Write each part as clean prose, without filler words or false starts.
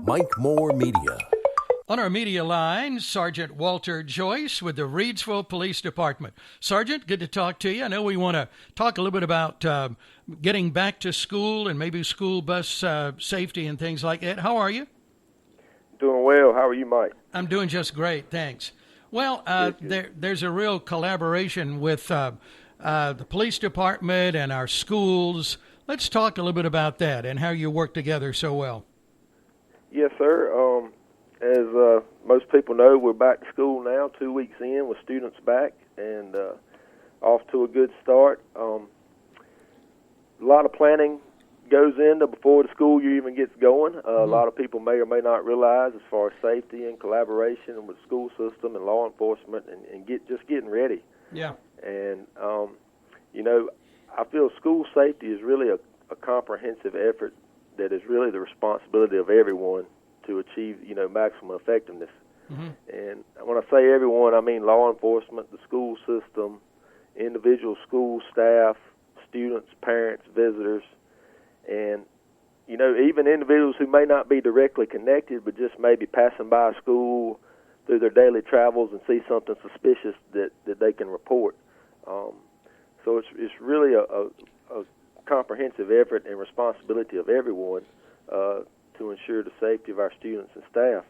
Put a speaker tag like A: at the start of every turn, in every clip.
A: Mike Moore Media.
B: On our media line, Sergeant Walter Joyce with the Reidsville Police Department. Sergeant, good to talk to you. I know we want to talk a little bit about getting back to school and maybe school bus safety and things like that. How are you?
C: Doing well. How are you, Mike?
B: I'm doing just great, thanks. Well, there's a real collaboration with the police department and our schools. Let's talk a little bit about that and how you work together so well.
C: Yes, sir. As most people know, we're back to school now, 2 weeks in with students back, and off to a good start. A lot of planning goes into before the school year even gets going. A lot of people may or may not realize as far as safety and collaboration with the school system and law enforcement and getting ready.
B: Yeah.
C: And, I feel school safety is really a comprehensive effort that is really the responsibility of everyone to achieve, maximum effectiveness. Mm-hmm. And when I say everyone, I mean law enforcement, the school system, individual school staff, students, parents, visitors, and, even individuals who may not be directly connected but just maybe passing by a school through their daily travels and see something suspicious that they can report. So it's really a comprehensive effort and responsibility of everyone to ensure the safety of our students and staff.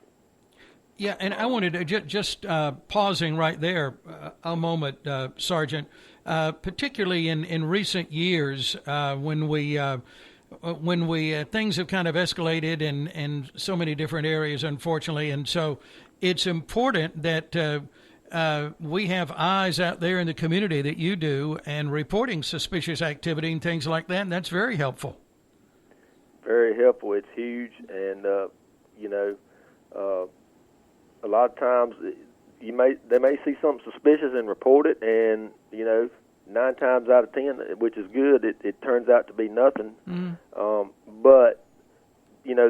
B: Yeah, and I wanted to just pausing right there a moment, Sergeant, particularly in recent years when we things have kind of escalated in so many different areas, unfortunately, and so it's important that we have eyes out there in the community that you do and reporting suspicious activity and things like that, and that's very helpful.
C: Very helpful. It's huge, and a lot of times they may see something suspicious and report it, and 9 times out of 10, which is good, it turns out to be nothing. Mm-hmm. But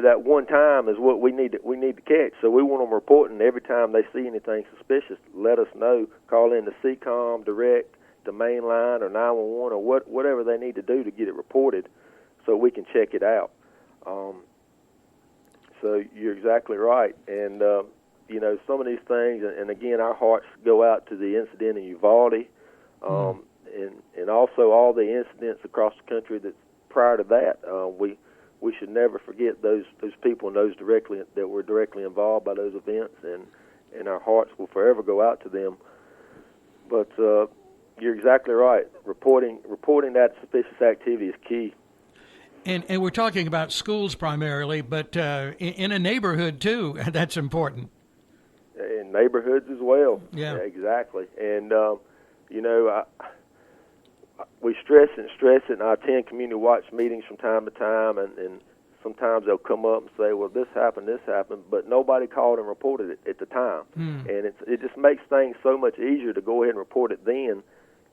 C: that one time is what we need to catch. So we want them reporting every time they see anything suspicious. Let us know. Call in the CCOM direct, the main line, or 911, or whatever they need to do to get it reported, so we can check it out. So you're exactly right. And, some of these things, and again, our hearts go out to the incident in Uvalde, and also all the incidents across the country that prior to that. We should never forget those people and those that were directly involved by those events, and our hearts will forever go out to them. But you're exactly right. Reporting that suspicious activity is key.
B: And we're talking about schools primarily, but in a neighborhood, too, that's important.
C: In neighborhoods as well.
B: Yeah,
C: exactly. And, we stress it, and I attend community watch meetings from time to time, and sometimes they'll come up and say, well, this happened, but nobody called and reported it at the time. And it just makes things so much easier to go ahead and report it then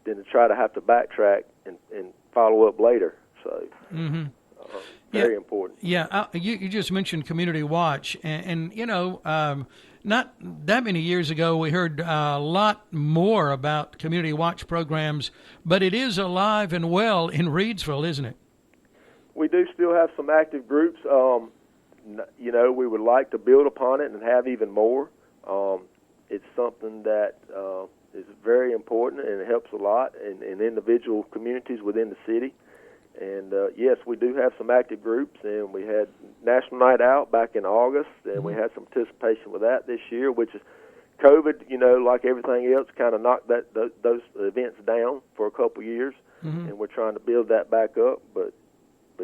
C: than to try to have to backtrack and follow up later. So very important.
B: Yeah, you just mentioned Community Watch, and not that many years ago we heard a lot more about Community Watch programs, but it is alive and well in Reidsville, isn't it?
C: We do still have some active groups. We would like to build upon it and have even more. It's something that is very important, and it helps a lot in individual communities within the city. And, yes, we do have some active groups, and we had National Night Out back in August, and we had some participation with that this year, which is COVID, like everything else, kind of knocked those events down for a couple years, and we're trying to build that back up. But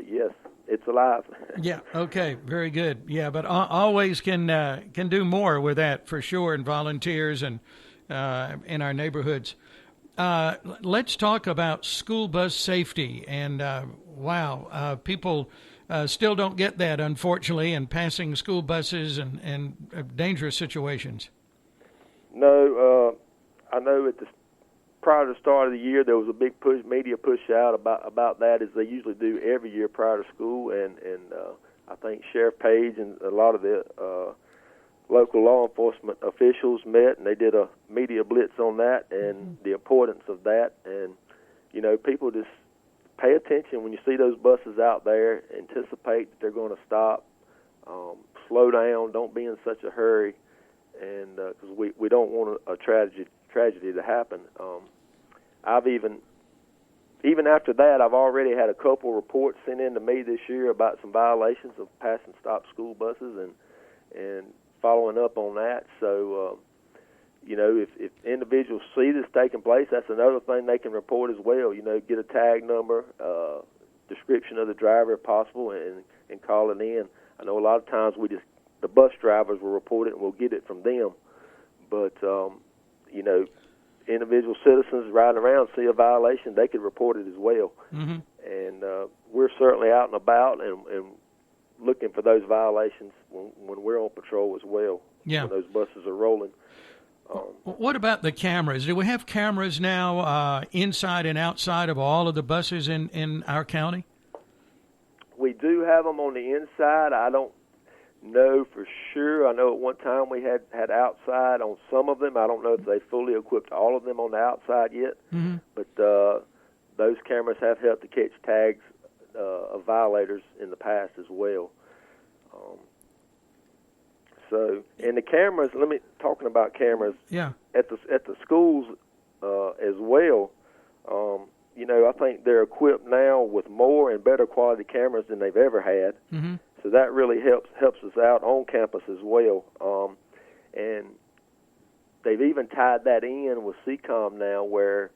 C: yes, it's alive.
B: Yeah, okay, very good. Yeah, but always can do more with that for sure, and volunteers and in our neighborhoods. Let's talk about school bus safety. And, people still don't get that, unfortunately, in passing school buses and dangerous situations.
C: No, I know prior to the start of the year, there was a big media push out about that, as they usually do every year prior to school. And I think Sheriff Page and a lot of the local law enforcement officials met, and they did a media blitz on that and the importance of that. And, people just pay attention when you see those buses out there, anticipate that they're going to stop, slow down, don't be in such a hurry, and because we don't want a tragedy to happen. I've even after that, I've already had a couple reports sent in to me this year about some violations of pass and stop school buses, and following up on that. So, if individuals see this taking place, that's another thing they can report as well. Get a tag number, description of the driver if possible, and call it in. I know a lot of times the bus drivers will report it and we'll get it from them, but individual citizens riding around see a violation, they could report it as well. Mm-hmm. And we're certainly out and about and looking for those violations when we're on patrol as well.
B: Yeah.
C: When those buses are rolling.
B: What about the cameras? Do we have cameras now inside and outside of all of the buses in our county?
C: We do have them on the inside. I don't know for sure. I know at one time we had outside on some of them. I don't know if they fully equipped all of them on the outside yet. Mm-hmm. But those cameras have helped to catch tags of violators in the past as well. And the cameras. Talking about cameras.
B: Yeah.
C: At the schools as well. I think they're equipped now with more and better quality cameras than they've ever had. Mm-hmm. So that really helps us out on campus as well. And they've even tied that in with CCOM now, where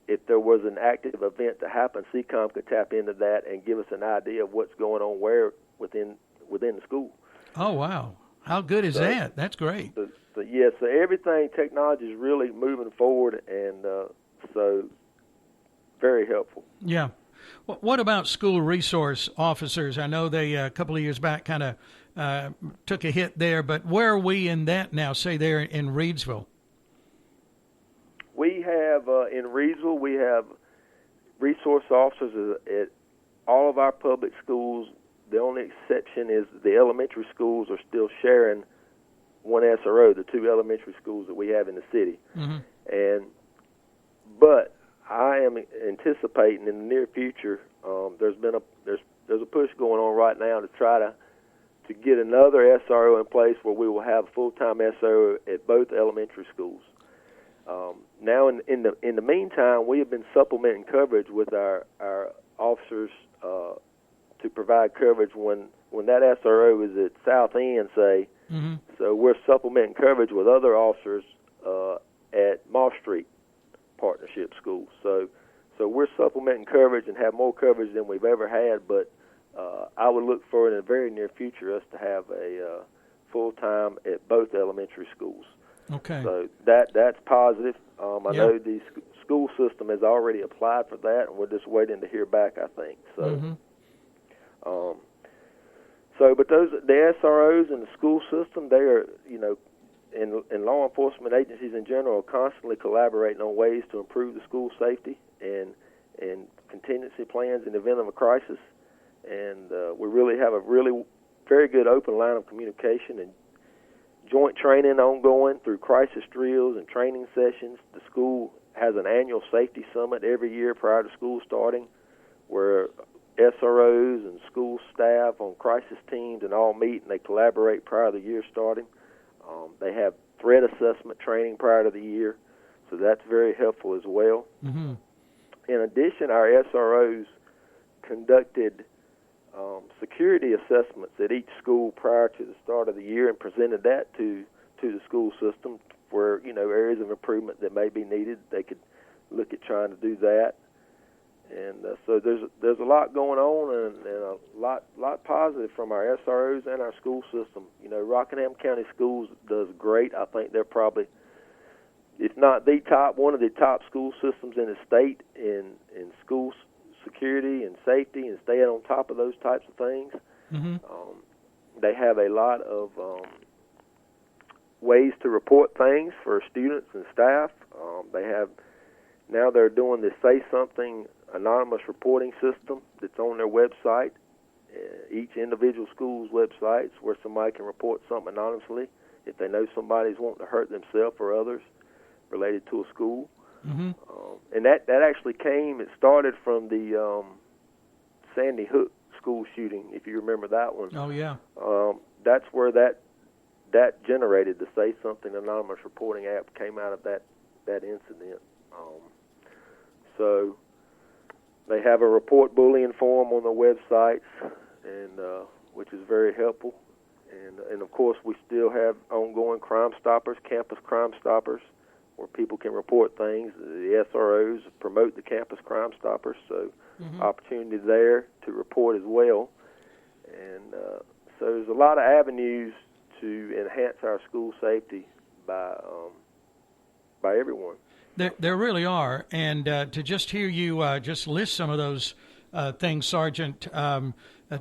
C: if there was an active event to happen, CCOM could tap into that and give us an idea of what's going on where within the school.
B: Oh, wow. How good is that? That's great.
C: So everything, technology is really moving forward, and so very helpful.
B: Yeah. What about school resource officers? I know they a couple of years back kind of took a hit there, but where are we in that now, say there in Reidsville?
C: We have, in Reidsville, we have resource officers at all of our public schools. The only exception is the elementary schools are still sharing one SRO, the two elementary schools that we have in the city. Mm-hmm. But I am anticipating in the near future. There's a push going on right now to try to get another SRO in place where we will have a full-time SRO at both elementary schools. Now, in the meantime, we have been supplementing coverage with our officers to provide coverage when that SRO is at South End, say. Mm-hmm. So we're supplementing coverage with other officers at Moss Street partnership schools. So we're supplementing coverage and have more coverage than we've ever had, but I would look for in the very near future us to have a full-time at both elementary schools.
B: Okay.
C: So that's positive. I know the school system has already applied for that, and we're just waiting to hear back, I think. So, mm-hmm. But the SROs and the school system, they are, and law enforcement agencies in general are constantly collaborating on ways to improve the school safety and contingency plans in the event of a crisis. And we really have a very good open line of communication and joint training ongoing through crisis drills and training sessions. The school has an annual safety summit every year prior to school starting, where SROs and school staff on crisis teams and all meet and they collaborate prior to the year starting. They have threat assessment training prior to the year, so that's very helpful as well. Mm-hmm. In addition, our SROs conducted security assessments at each school prior to the start of the year and presented that to the school system for areas of improvement that may be needed. They could look at trying to do that. And so there's a lot going on and a lot positive from our SROs and our school system. Rockingham County Schools does great. I think they're probably, if not the top, one of the top school systems in the state in school security and safety and staying on top of those types of things. Mm-hmm. They have a lot of ways to report things for students and staff. They're doing this Say Something anonymous reporting system that's on their website, each individual school's websites, where somebody can report something anonymously if they know somebody's wanting to hurt themselves or others related to a school. Mm-hmm. And that actually it started from the Sandy Hook school shooting, if you remember that one.
B: Oh, yeah.
C: that's where that generated the Say Something Anonymous reporting app came out of that incident. So they have a report bullying forum on their websites, and which is very helpful. And of course, we still have ongoing Crime Stoppers, Campus Crime Stoppers, where people can report things. The SROs promote the Campus Crime Stoppers, so opportunity there to report as well. And so there's a lot of avenues to enhance our school safety by everyone.
B: There really are, and to just hear you just list some of those things, Sergeant.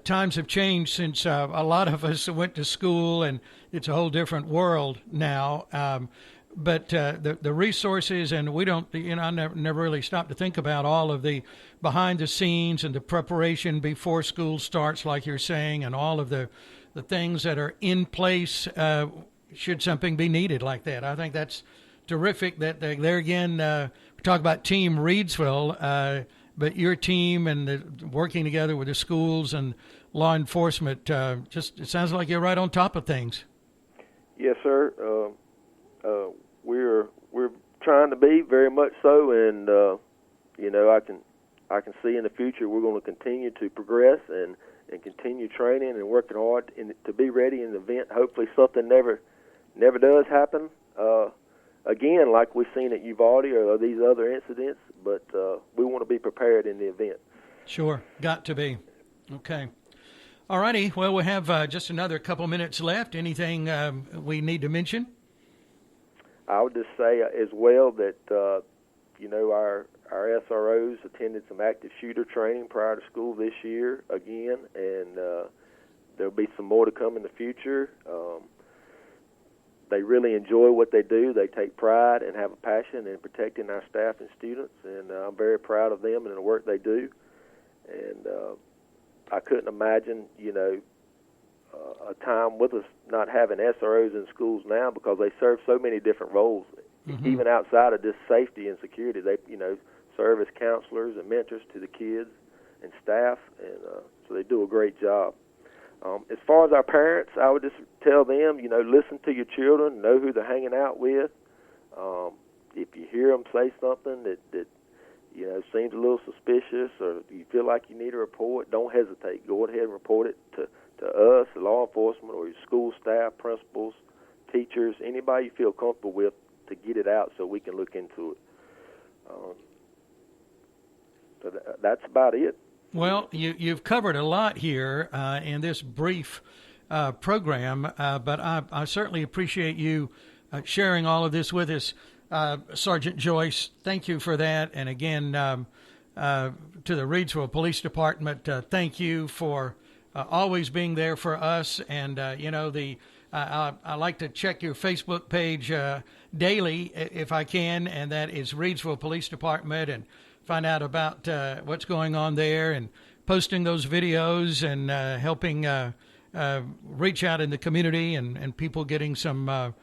B: Times have changed since a lot of us went to school, and it's a whole different world now. But the resources, and we don't, I never really stopped to think about all of the behind the scenes and the preparation before school starts, like you're saying, and all of the things that are in place should something be needed like that. I think that's terrific that there again, we talk about Team Reidsville, but your team and working together with the schools and law enforcement, just it sounds like you're right on top of things.
C: Yes, sir. We're trying to be very much so, and I can see in the future we're going to continue to progress and continue training and working hard to be ready in the event. Hopefully, something never does happen again, like we've seen at Uvalde or these other incidents. But we want to be prepared in the event.
B: Sure, got to be. Okay. All righty. Well, we have just another couple minutes left. Anything we need to mention?
C: I would just say as well that our SROs attended some active shooter training prior to school this year again, and there'll be some more to come in the future. They really enjoy what they do. They take pride and have a passion in protecting our staff and students, and I'm very proud of them and the work they do. And I couldn't imagine, a time with us not having SROs in schools now, because they serve so many different roles, even outside of just safety and security. They, serve as counselors and mentors to the kids and staff, and so they do a great job. As far as our parents, I would just tell them, listen to your children, know who they're hanging out with. If you hear them say something that seems a little suspicious, or you feel like you need a report, don't hesitate. Go ahead and report it to us, law enforcement, or your school staff, principals, teachers, anybody you feel comfortable with, to get it out so we can look into it. So that's about it.
B: Well, you've covered a lot here in this brief program, but I certainly appreciate you sharing all of this with us. Sergeant Joyce, thank you for that. And again, to the Reidsville Police Department, thank you for always being there for us. And, I like to check your Facebook page daily if I can, and that is Reidsville Police Department, and find out about what's going on there, and posting those videos, and helping reach out in the community, and people getting some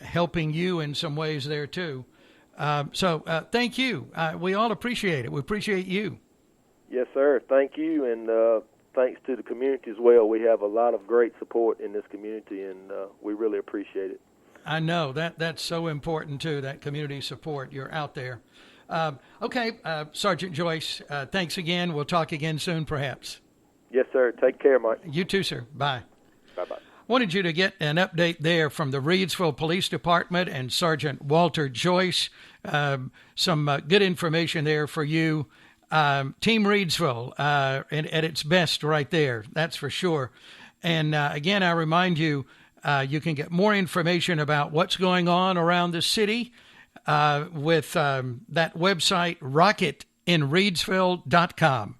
B: helping you in some ways there too. So thank you. We all appreciate it. We appreciate you.
C: Yes, sir. Thank you, and thanks to the community as well. We have a lot of great support in this community, and we really appreciate it.
B: I know that's so important too, that community support. You're out there. Okay, Sergeant Joyce, thanks again. We'll talk again soon, perhaps.
C: Yes, sir. Take care, Mike.
B: You too, sir. Bye.
C: Bye-bye.
B: Wanted you to get an update there from the Reidsville Police Department and Sergeant Walter Joyce. Some good information there for you. Team Reidsville at its best right there, that's for sure. And again, I remind you, you can get more information about what's going on around the city with that website, rockinreidsville.com.